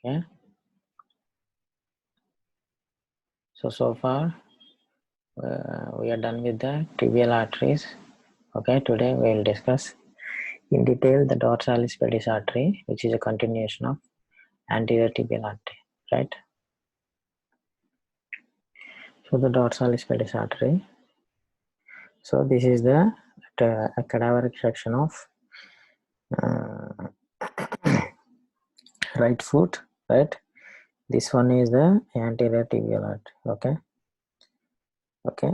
Okay. So far we are done with the tibial arteries. Okay, today we will discuss in detail the dorsalis pedis artery, which is a continuation of anterior tibial artery, right? So the dorsalis pedis artery. So this is the a cadaveric section of right foot, right? This one is the anterior tibial artery. Okay,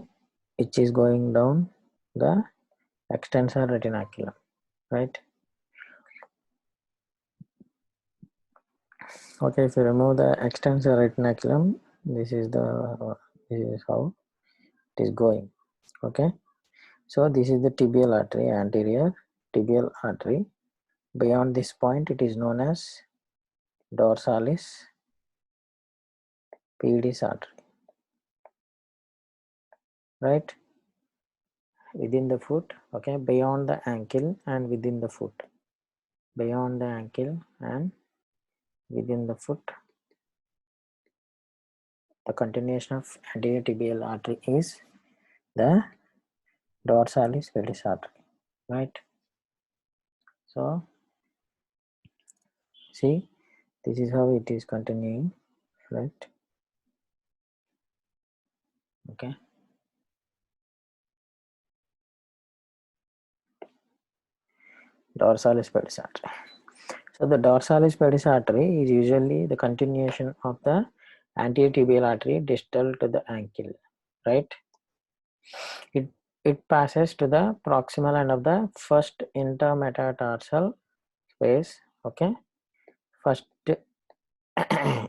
which is going down the extensor retinaculum, right? Okay, if you remove the extensor retinaculum, this is how it is going. Okay, so this is the tibial artery, anterior tibial artery. Beyond this point, it is known as dorsalis pedis artery, right? Within the foot, okay, beyond the ankle and within the foot, beyond the ankle and within the foot, the continuation of anterior tibial artery is the dorsalis pedis artery, right? So see, this is how it is continuing, right? Okay, dorsalis pedis artery. So the dorsalis pedis artery is usually the continuation of the anterior tibial artery distal to the ankle, right? It passes to the proximal end of the first intermetatarsal space. Okay, first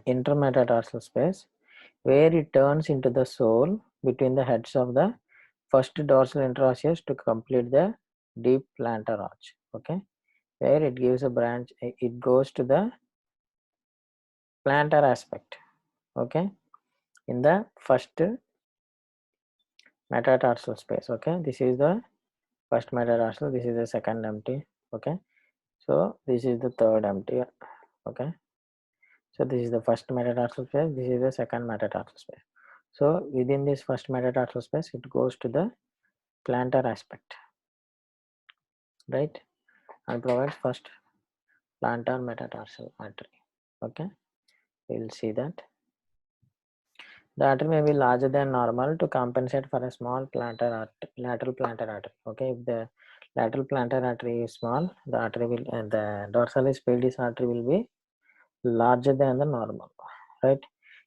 intermetatarsal space, where it turns into the sole between the heads of the first dorsal interosseous to complete the deep plantar arch. Okay, where it gives a branch, it goes to the plantar aspect. Okay, in the first metatarsal space. Okay, this is the first metatarsal, this is the second empty. Okay, so this is the third empty. Okay, so this is the first metatarsal space, this is the second metatarsal space. So within this first metatarsal space, it goes to the plantar aspect, right, and provides first plantar metatarsal artery. Okay, we will see that the artery may be larger than normal to compensate for a small lateral plantar artery. Okay, if the lateral plantar artery is small, the artery will the dorsalis pedis artery will be larger than the normal, right?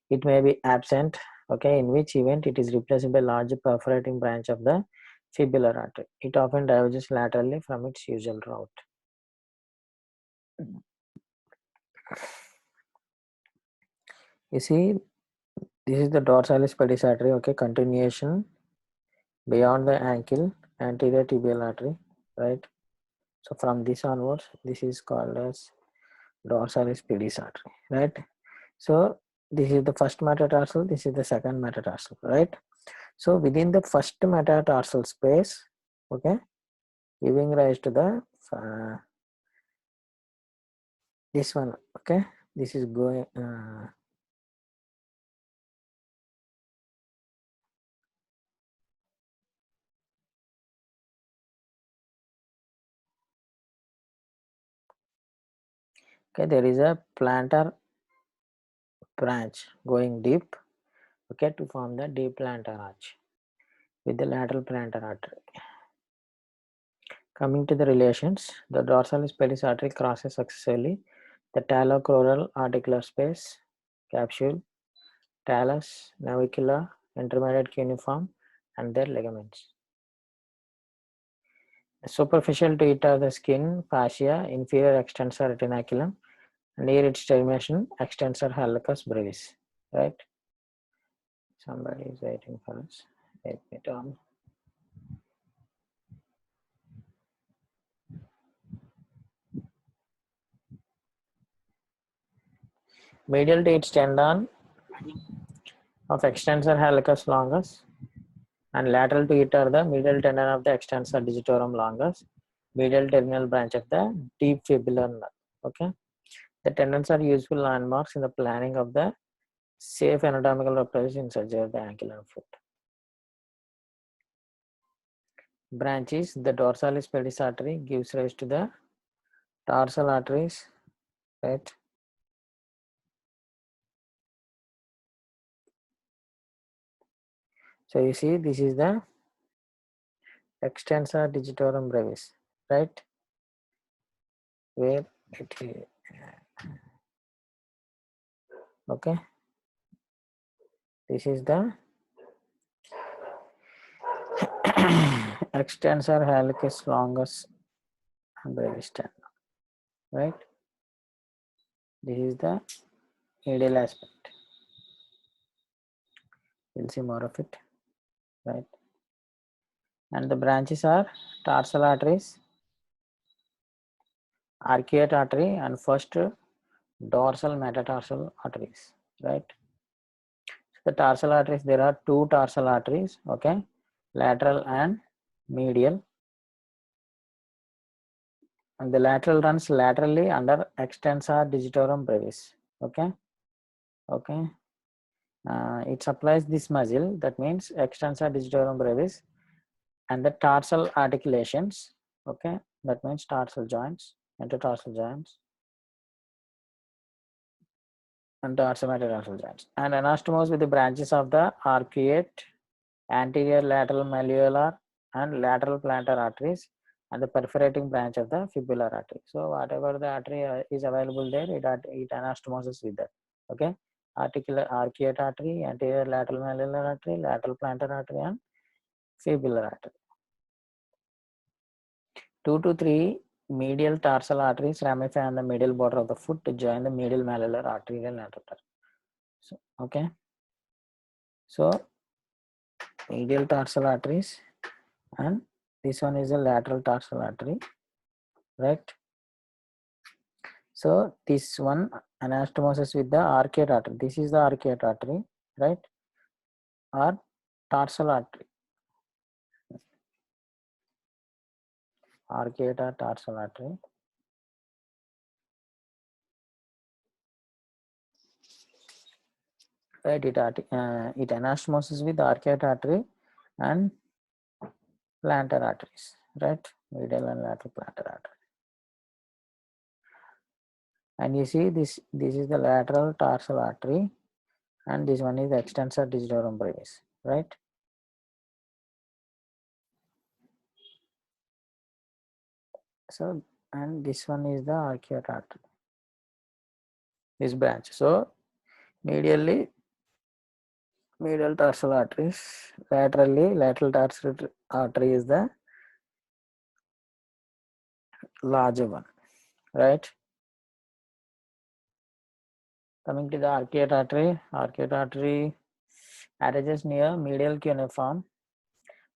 It may be absent, okay, in which event it is replaced by large perforating branch of the fibular artery. It often diverges laterally from its usual route. You see, this is the dorsalis pedis artery, okay, continuation beyond the ankle, anterior tibial artery, right? So from this onwards, this is called as dorsalis pedis artery, right? So this is the first metatarsal, this is the second metatarsal, right? So within the first metatarsal space, okay, giving rise to the this one, okay, this is going okay, there is a plantar branch going deep, okay, to form the deep plantar arch with the lateral plantar artery. Coming to the relations, the dorsalis pedis artery crosses successively the talocrural articular space, capsule, talus, navicular, intermediate cuneiform, and their ligaments. Superficial to it are the skin, fascia, inferior extensor retinaculum, near its termination, extensor hallucis brevis. Right? Somebody is waiting for us. Wait, on. Medial to its tendon of extensor hallucis longus, and lateral to it are the medial tendon of the extensor digitorum longus, medial terminal branch of the deep fibular nerve. Okay, The tendons are useful landmarks in the planning of the safe anatomical representation in surgery of the ankle and foot. Branches, the dorsalis pedis artery gives rise to the tarsal arteries, right? So you see, this is the extensor digitorum brevis, right? Where it is, okay. This is the extensor hallucis longus brevis tendon, right? This is the medial aspect. You'll see more of it, right? And the branches are tarsal arteries, arcuate artery, and first dorsal metatarsal arteries, right? The tarsal arteries, there are two tarsal arteries, okay, lateral and medial. And the lateral runs laterally under extensor digitorum brevis, okay. It supplies this muscle, that means extensor digitorum brevis, and the tarsal articulations, okay, that means tarsal joints, intertarsal joints, and tarsal metatarsal joints, and anastomose with the branches of the arcuate, anterior lateral malleolar, and lateral plantar arteries, and the perforating branch of the fibular artery. So whatever the artery is available there, it anastomoses with that, okay. Articular arcuate artery, anterior lateral malleolar artery, lateral plantar artery, and fibular artery. 2 to 3 medial tarsal arteries ramify on the medial border of the foot to join the medial malleolar artery and lateral. So, okay. So medial tarsal arteries, and this one is a lateral tarsal artery, right? So this one anastomosis with the arcuate artery. This is the arcuate artery, right? Or tarsal artery. Arcuate or tarsal artery. Right, it anastomosis with the arcuate artery and plantar arteries, right? Medial and lateral plantar artery. And you see this is the lateral tarsal artery, and this one is the extensor digitorum brevis, right? So, and this one is the arcuate artery, this branch. So medially, medial tarsal arteries, laterally, lateral tarsal artery is the larger one, right? Coming to the arcuate artery attaches near medial cuneiform,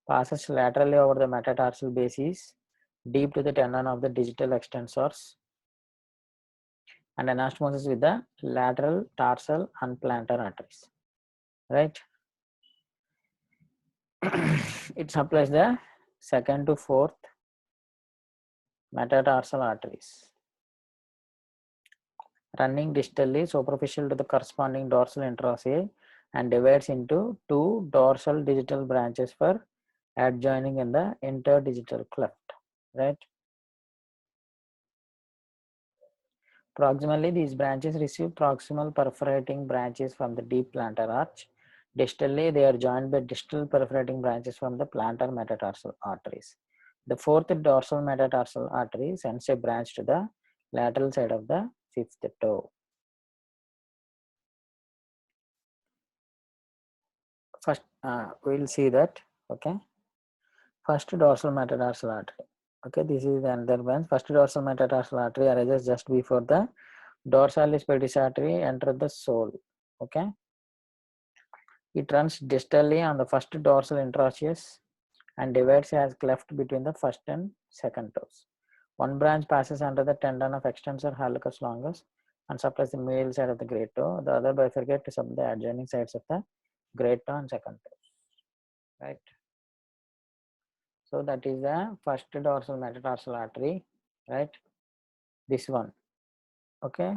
passes laterally over the metatarsal bases, deep to the tendon of the digital extensors, and anastomosis with the lateral tarsal and plantar arteries, right? It supplies the second to fourth metatarsal arteries, running distally superficial to the corresponding dorsal interosseae, and divides into two dorsal digital branches for adjoining in the interdigital cleft, right? Proximally, these branches receive proximal perforating branches from the deep plantar arch. Distally, they are joined by distal perforating branches from the plantar metatarsal arteries. The fourth dorsal metatarsal artery sends a branch to the lateral side of the fifth toe. First, we'll see that, okay. First dorsal metatarsal artery. Okay, this is the another branch. First dorsal metatarsal artery arises just before the dorsalis pedis artery enter the sole. Okay, it runs distally on the first dorsal interosseous and divides as cleft between the first and second toes. One branch passes under the tendon of extensor hallucis longus and supplies the medial side of the great toe. The other bifurcates to sub the adjoining sides of the great toe and second toe. Right. So that is the first dorsal metatarsal artery, right? This one, okay.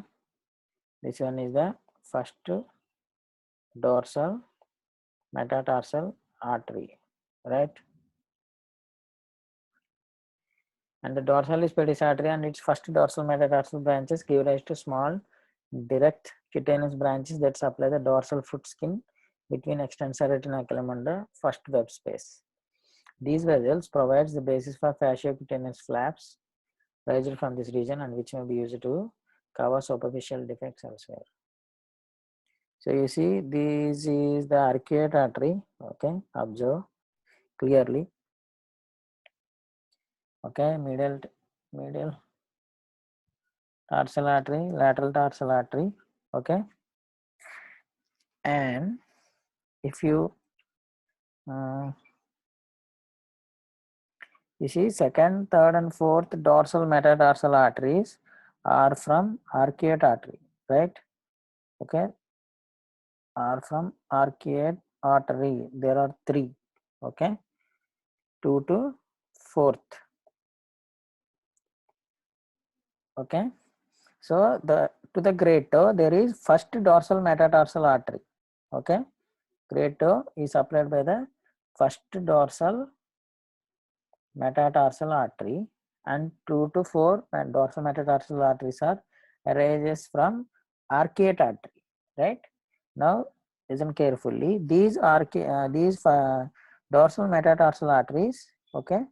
This one is the first dorsal metatarsal artery, right? And the dorsalis pedis artery and its first dorsal metatarsal branches give rise to small direct cutaneous branches that supply the dorsal foot skin between extensor retinaculum and the first web space. These vessels provides the basis for fasciocutaneous flaps raised from this region and which may be used to cover superficial defects elsewhere. So you see, this is the arcuate artery. Okay, observe clearly. Okay, medial tarsal artery, lateral tarsal artery. Okay, and if you you see, second, third, and fourth dorsal metatarsal arteries are from arcuate artery, right? Okay, are from arcuate artery. There are three. Okay, 2 to 4th. Okay, so to the great toe there is first dorsal metatarsal artery. Okay, great toe is supplied by the first dorsal metatarsal artery, and 2 to 4 dorsal metatarsal arteries are arises from arcuate artery, right? Now listen carefully. These dorsal metatarsal arteries, okay,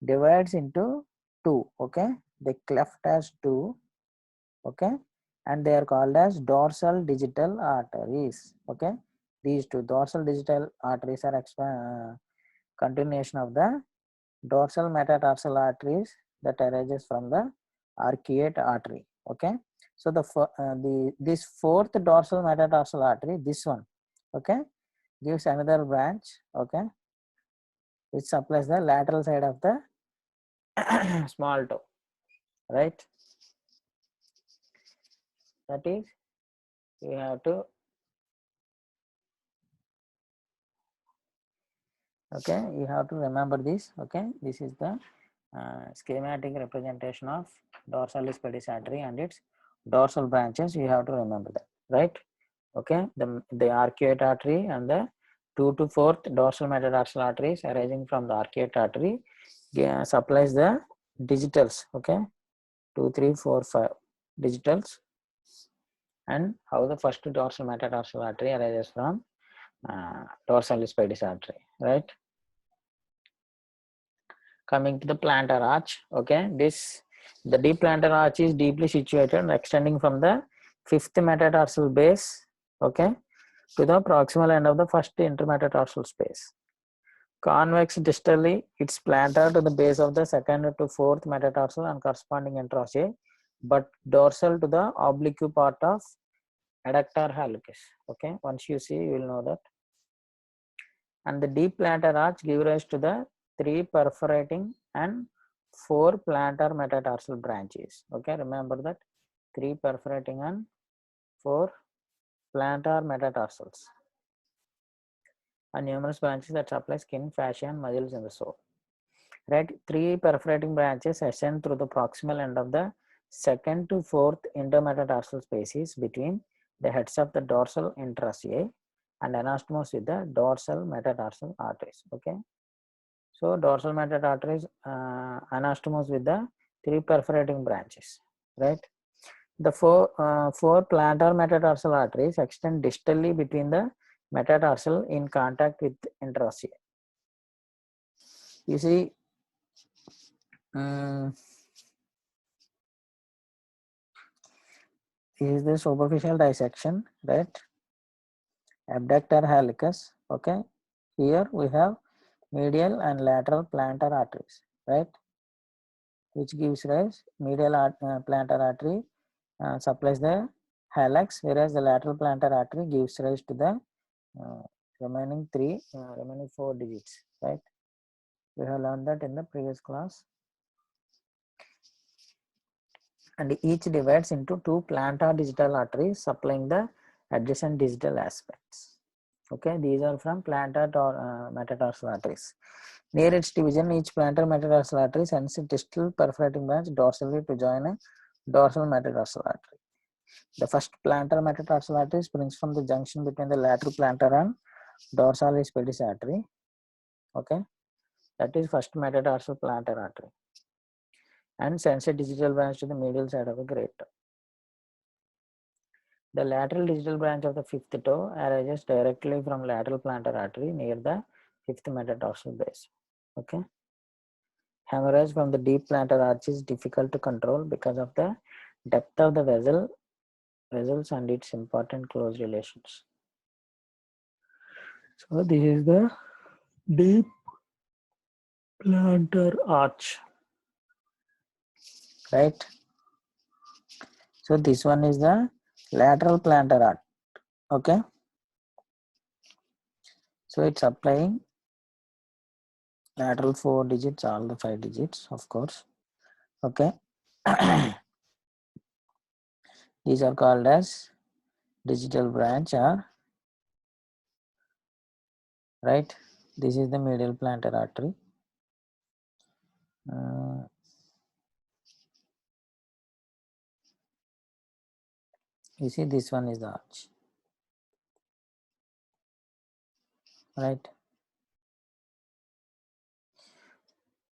divides into two. Okay, they cleft as two. Okay, and they are called as dorsal digital arteries. Okay, these two dorsal digital arteries are continuation of the dorsal metatarsal arteries that arises from the arcuate artery. Okay, so this fourth dorsal metatarsal artery, this one, okay, gives another branch, okay, which supplies the lateral side of the small toe, right? That is, you have to, okay, you have to remember this. Okay, this is the schematic representation of dorsalis pedis artery and its dorsal branches. You have to remember that, right? Okay, the arcuate artery and the 2 to 4th dorsal metatarsal arteries arising from the arcuate artery supplies the digitals. Okay, 2, 3, 4, 5 digitals, and how the first dorsal metatarsal artery arises from dorsalis pedis artery, right? Coming to the plantar arch. Okay, the deep plantar arch is deeply situated and extending from the 5th metatarsal base, okay, to the proximal end of the first intermetatarsal space. Convex distally, it's plantar to the base of the 2nd to 4th metatarsal and corresponding interossei, but dorsal to the oblique part of adductor hallucis. Okay, once you see, you will know that. And the deep plantar arch gives rise to the 3 perforating and 4 plantar metatarsal branches. Okay, remember that 3 perforating and 4 plantar metatarsals, and numerous branches that supply skin, fascia, and muscles in the sole. Right, 3 perforating branches ascend through the proximal end of the 2nd to 4th intermetatarsal spaces between the heads of the dorsal interossei and anastomose with the dorsal metatarsal arteries. Okay, so dorsal metatarsaries anastomose with the 3 perforating branches, right? The four plantar metatarsal arteries extend distally between the metatarsal in contact with interossei. You see, is the superficial dissection, right? Abductor hallucis. Okay, here we have medial and lateral plantar arteries, right? Which gives rise medial plantar artery supplies the hallux, whereas the lateral plantar artery gives rise to the remaining 4 digits, right? We have learned that in the previous class. And each divides into 2 plantar digital arteries supplying the adjacent digital aspects. Okay, these are from plantar metatarsal arteries. Near its division, each plantar metatarsal artery sends a distal perforating branch dorsally to join a dorsal metatarsal artery. The first plantar metatarsal artery springs from the junction between the lateral plantar and dorsalis pedis artery. Okay, that is first metatarsal plantar artery, and sends a digital branch to the medial side of the great toe. The lateral digital branch of the fifth toe arises directly from lateral plantar artery near the fifth metatarsal base. Okay. Hemorrhage from the deep plantar arch is difficult to control because of the depth of the vessels and its important close relations. So this is the deep plantar arch, right? So this one is the lateral plantar arch. Okay. So it's applying lateral 4 digits, all the 5 digits, of course. Okay. These are called as digital branch, or right. This is the medial plantar artery. You see, this one is the arch, right?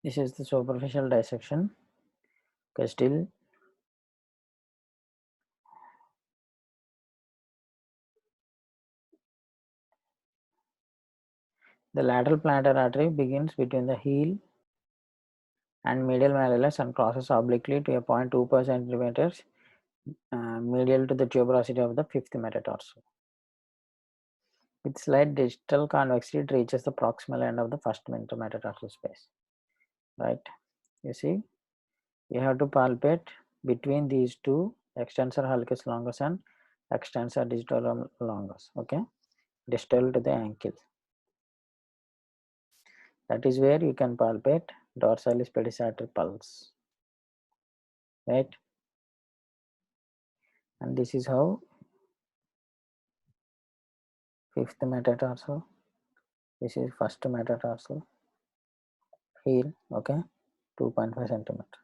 This is the superficial dissection. Okay, still the lateral plantar artery begins between the heel and medial malleolus and crosses obliquely to a 0.25 centimeters medial to the tuberosity of the fifth metatarsal. With slight distal convexity, it reaches the proximal end of the first metatarsal space, right? You see, you have to palpate between these two, extensor hallucis longus and extensor digital longus, okay, distal to the ankle. That is where you can palpate dorsalis pedis artery pulse, right? And this is how fifth metatarsal, this is first metatarsal, heel, okay, 2.5 centimeter.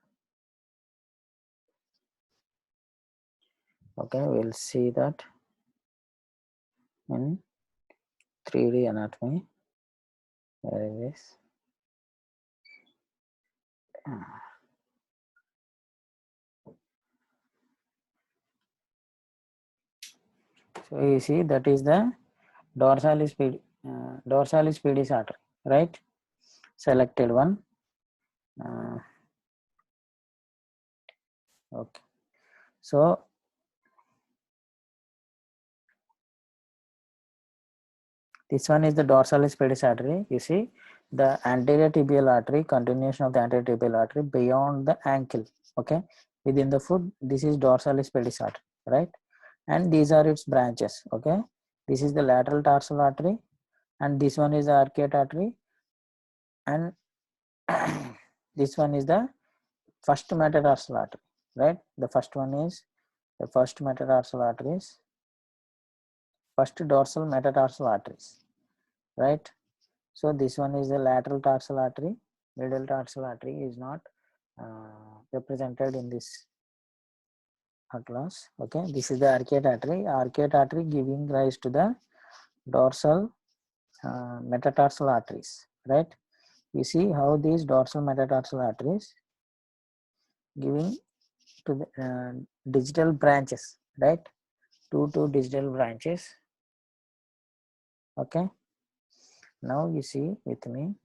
Okay, we'll see that in 3D anatomy. Where is this? So you see, that is the dorsalis pedis artery, right? Selected one. Okay. So this one is the dorsalis pedis artery. You see, the anterior tibial artery, continuation of the anterior tibial artery beyond the ankle. Okay, within the foot, this is dorsalis pedis artery, right? And these are its branches. Okay, this is the lateral tarsal artery, and this one is the arcuate artery, and this one is the first metatarsal artery, right? The first one is the first metatarsal arteries, first dorsal metatarsal arteries, right? So this one is the lateral tarsal artery. Medial tarsal artery is not represented in this atlas. Okay, this is the arcuate artery. Arcuate artery giving rise to the dorsal metatarsal arteries, right? You see how these dorsal metatarsal arteries giving to the digital branches, right? Two digital branches. Okay, now you see with me.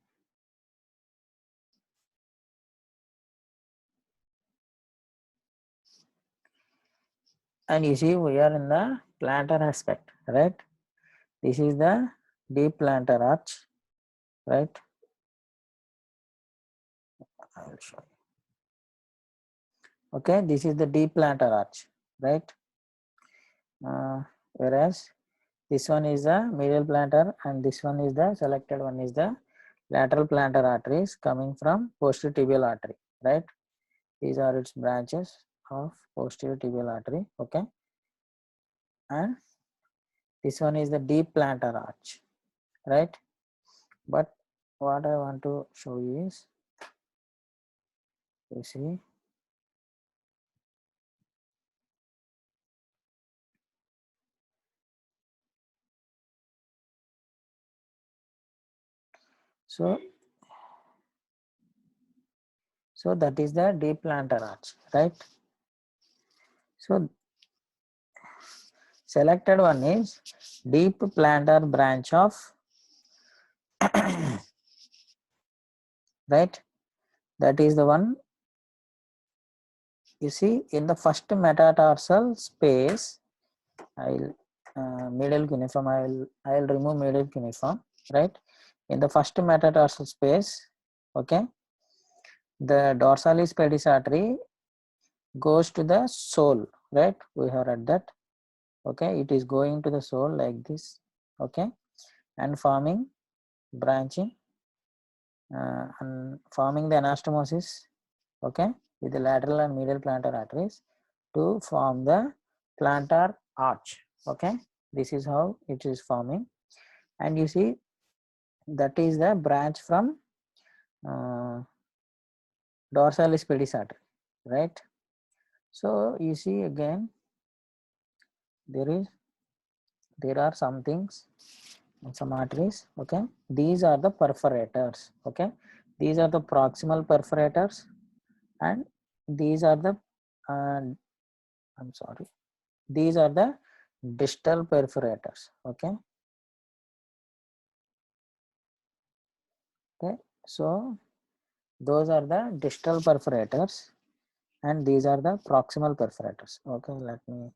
And you see, we are in the plantar aspect, right? This is the deep plantar arch, right? I will show you. Okay, this is the deep plantar arch, right? Whereas this one is the medial plantar, and this one is the selected one is the lateral plantar arteries coming from posterior tibial artery, right? These are its branches of posterior tibial artery. Okay, and this one is the deep plantar arch, right? But what I want to show you is, you see, So that is the deep plantar arch, right? So selected one is deep plantar branch of right, that is the one. You see in the first metatarsal space, I'll medial cuneiform, I'll remove medial cuneiform, right? In the first metatarsal space, okay, the dorsalis pedis artery goes to the sole, right? We have read that, okay, it is going to the sole like this, okay, and forming branching and forming the anastomosis, okay, with the lateral and medial plantar arteries to form the plantar arch, okay. This is how it is forming, and you see that is the branch from dorsalis pedis artery, right? So you see again there are some things, some arteries, okay. These are the perforators, okay. These are the proximal perforators, and these are the I'm sorry, these are the distal perforators, okay. Okay, so those are the distal perforators and these are the proximal perforators, okay. Let me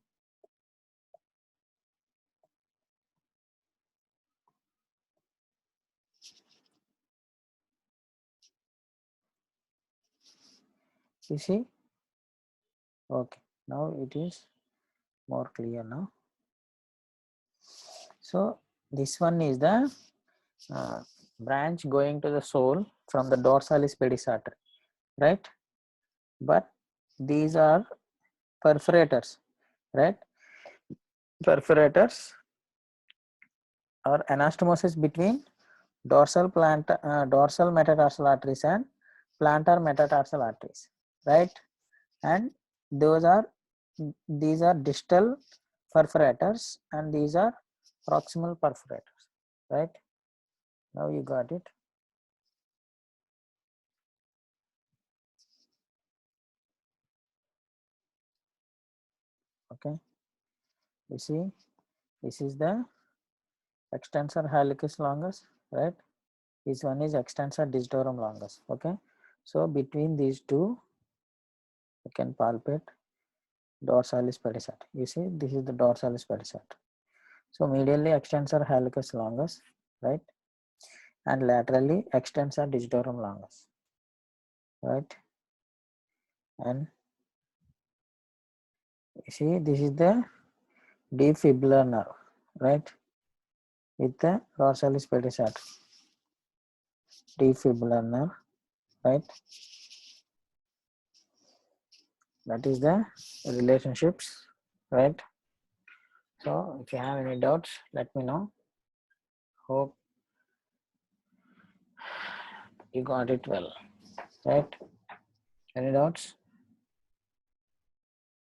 you see, okay, now it is more clear now. So this one is the branch going to the sole from the dorsalis pedis artery, right? But these are perforators, right? Perforators or anastomosis between dorsal metatarsal arteries and plantar metatarsal arteries, right? And these are distal perforators and these are proximal perforators, right? Now you got it. Okay, you see this is the extensor hallucis longus, right? This one is extensor digitorum longus, okay. So between these two you can palpate dorsalis pedis artery. You see this is the dorsalis pedis artery. So medially extensor hallucis longus, right, and laterally extensor digitorum longus, right. And you see this is the deep fibular nerve, right, with the dorsalis pedis artery, deep fibular nerve, right. That is the relationships, right. So if you have any doubts, let me know. Hope you got it well, right? Any doubts?